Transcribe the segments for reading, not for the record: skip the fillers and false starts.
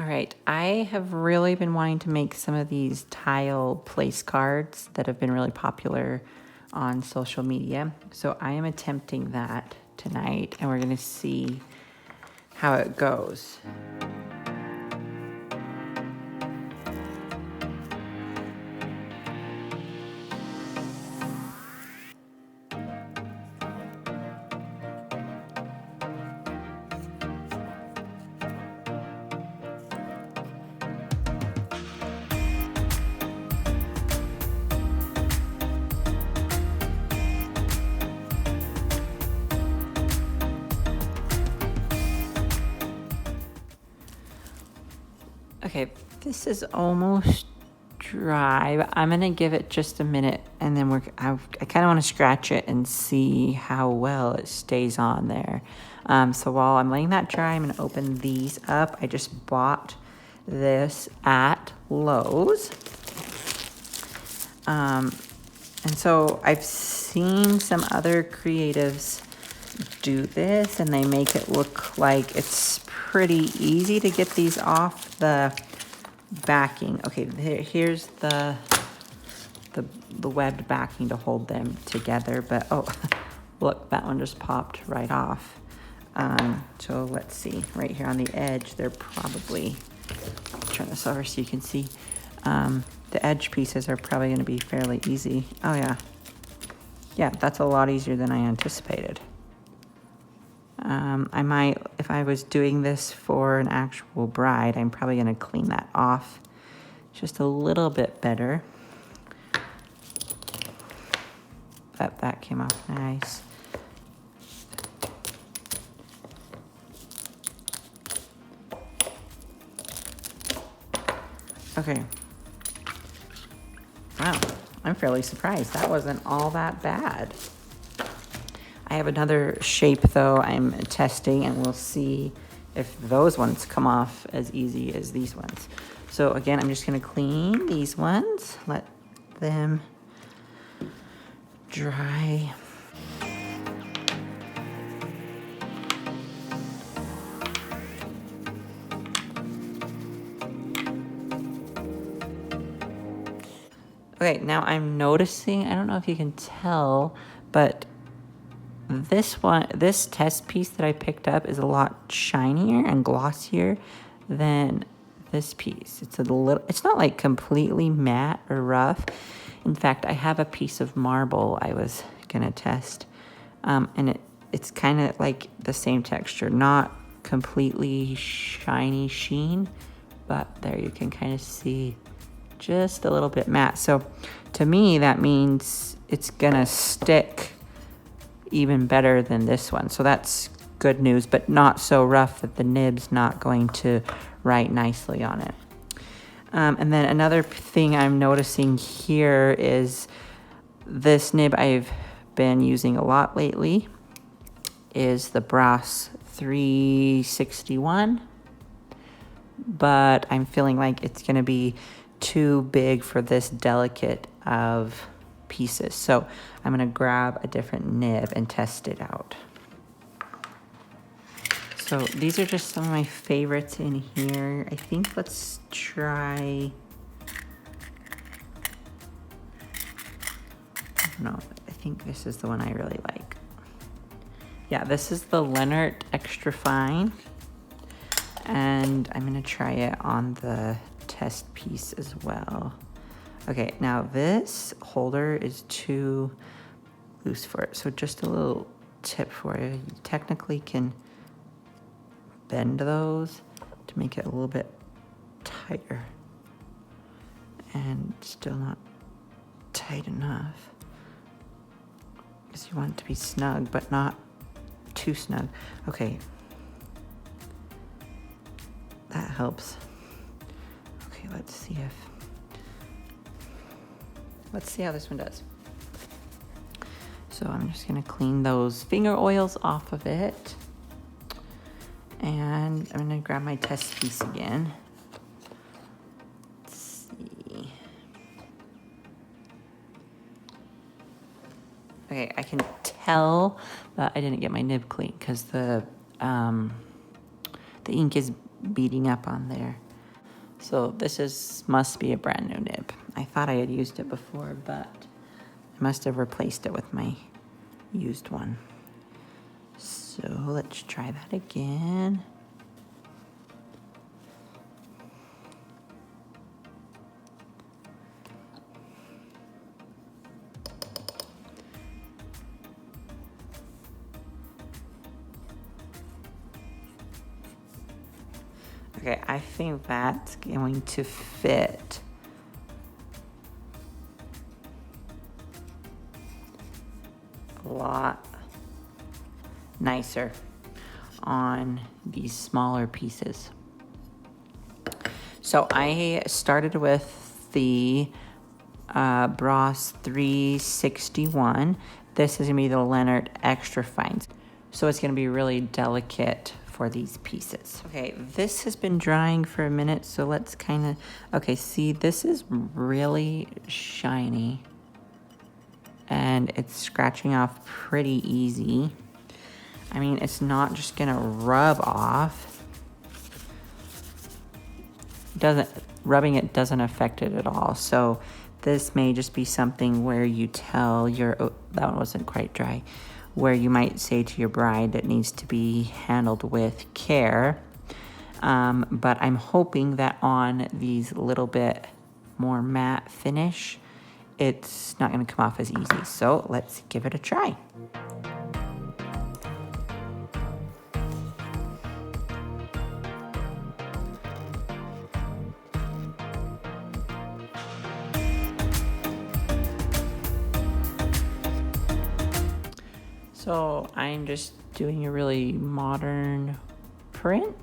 right, I have really been wanting to make some of these tile place cards that have been really popular on social media. So I am attempting that tonight, and we're gonna see how it goes. Okay, this is almost dry, but I'm gonna give it just a minute, and then I kind of want to scratch it and see how well it stays on there. So while I'm letting that dry, I'm gonna open these up. I just bought this at Lowe's. And so I've seen some other creatives do this, and they make it look like it's pretty easy to get these off the backing. Okay, here's the webbed backing to hold them together, but oh, look, that one just popped right off. So let's see, right here on the edge, they're probably, turn this over so you can see, the edge pieces are probably going to be fairly easy. Oh yeah, that's a lot easier than I anticipated. I might, if I was doing this for an actual bride, I'm probably going to clean that off just a little bit better. But that came off nice. Okay. Wow, I'm fairly surprised. That wasn't all that bad. I have another shape though I'm testing, and we'll see if those ones come off as easy as these ones. So again, I'm just gonna clean these ones, let them dry. Okay, now I'm noticing, I don't know if you can tell, but this test piece that I picked up is a lot shinier and glossier than this piece. It's not like completely matte or rough. In fact, I have a piece of marble I was gonna test, and it's kind of like the same texture, not completely shiny sheen, but there you can kind of see just a little bit matte. So to me, that means it's gonna stick even better than this one. So that's good news, but not so rough that the nib's not going to write nicely on it. And then another thing I'm noticing here is this nib I've been using a lot lately is the Brass 361, but I'm feeling like it's gonna be too big for this delicate of pieces. So I'm gonna grab a different nib and test it out. So these are just some of my favorites in here. I think let's try, no, I think this is the one I really like. Yeah, this is the Leonard Extra Fine, and I'm gonna try it on the test piece as well. Okay, now this holder is too loose for it, so just a little tip for you. You technically can bend those to make it a little bit tighter, and still not tight enough, because you want it to be snug, but not too snug. Okay, that helps. Okay, let's see how this one does. So I'm just gonna clean those finger oils off of it. And I'm gonna grab my test piece again. Let's see. Okay, I can tell that I didn't get my nib clean because the ink is beading up on there. So must be a brand new nib. I thought I had used it before, but I must have replaced it with my used one. So let's try that again. Okay, I think that's going to fit. A lot nicer on these smaller pieces. So I started with the Bros 361. This is gonna be the Leonard Extra Fines. So it's gonna be really delicate for these pieces. Okay, this has been drying for a minute, so let's okay, see, this is really shiny and it's scratching off pretty easy. I mean, it's not just gonna rub off. Rubbing it doesn't affect it at all. So this may just be something where you tell oh, that one wasn't quite dry, where you might say to your bride that needs to be handled with care. But I'm hoping that on these little bit more matte finish, it's not gonna come off as easy. So let's give it a try. So I'm just doing a really modern print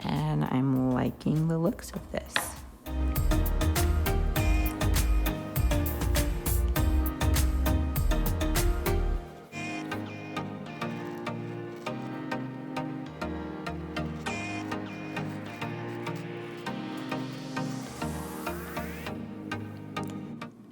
and I'm liking the looks of this.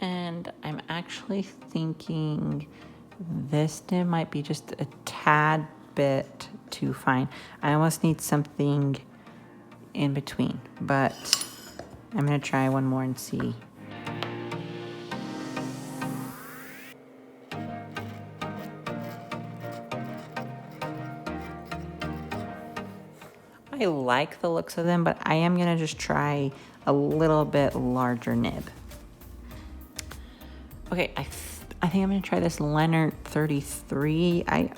And I'm actually thinking this nib might be just a tad bit too fine. I almost need something in between, but I'm gonna try one more and see. I like the looks of them, but I am gonna just try a little bit larger nib. Okay, I think I'm gonna try this Leonard 33. I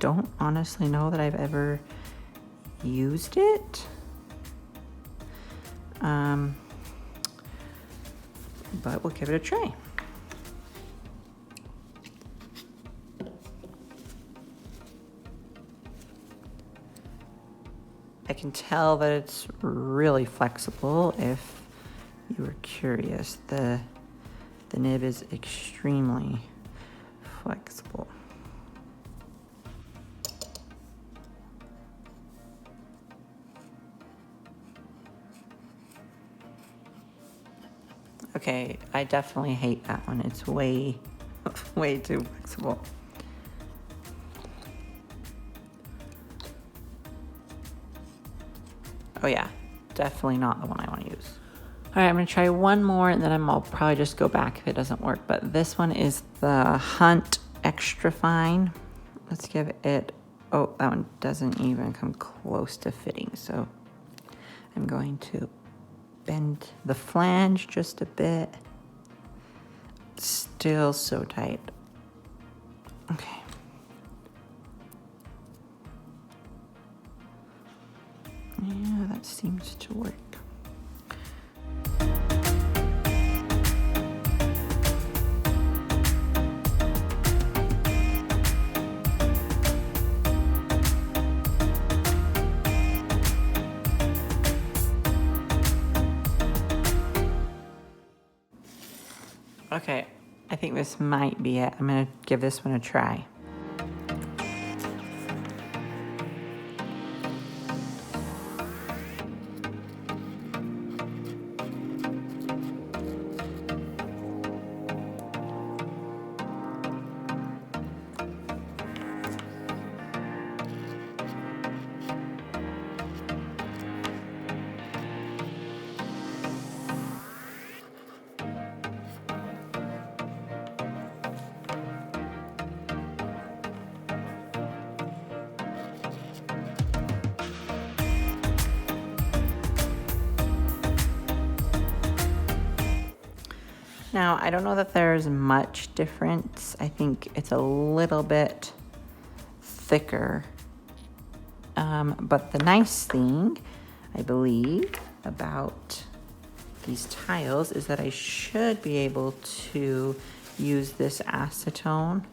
don't honestly know that I've ever used it. But we'll give it a try. I can tell that it's really flexible if you were curious. The nib is extremely flexible. Okay, I definitely hate that one. It's way, way too flexible. Oh yeah, definitely not the one I want to use. All right, I'm gonna try one more and then I'll probably just go back if it doesn't work. But this one is the Hunt Extra Fine. Let's give it, oh, that one doesn't even come close to fitting. So I'm going to bend the flange just a bit. Still so tight. Okay. Yeah, that seems to work. Okay, I think this might be it. I'm gonna give this one a try. Now, I don't know that there's much difference. I think it's a little bit thicker. But the nice thing, I believe, about these tiles is that I should be able to use this acetone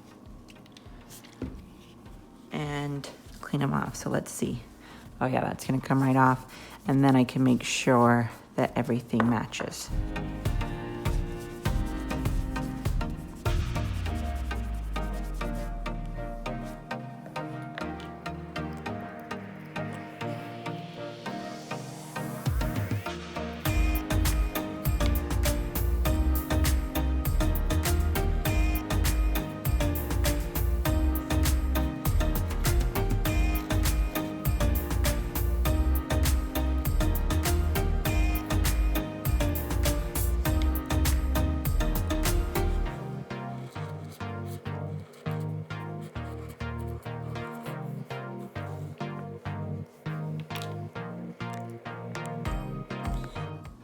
and clean them off. So let's see. Oh yeah, that's gonna come right off. And then I can make sure that everything matches.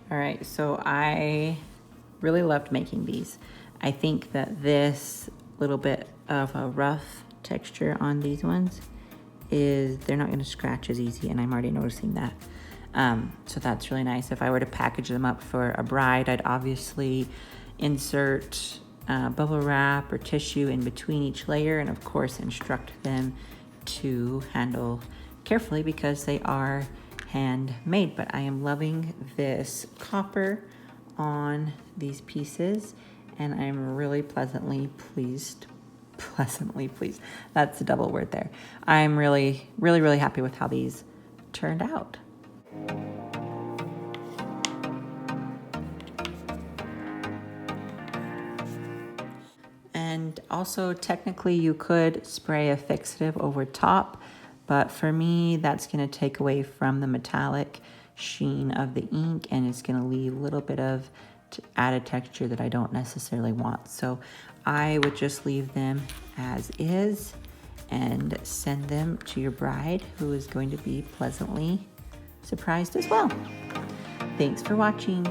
All right, so I really loved making these. I think that this little bit of a rough texture on these ones is, they're not gonna scratch as easy, and I'm already noticing that. So that's really nice. If I were to package them up for a bride, I'd obviously insert bubble wrap or tissue in between each layer, and of course instruct them to handle carefully because they are handmade. But I am loving this copper on these pieces, and I'm really pleasantly pleased. That's the double word there. I'm really happy with how these turned out. And also, technically you could spray a fixative over top, but for me, that's gonna take away from the metallic sheen of the ink, and it's gonna leave a little bit of added texture that I don't necessarily want. So I would just leave them as is and send them to your bride, who is going to be pleasantly surprised as well. Thanks for watching.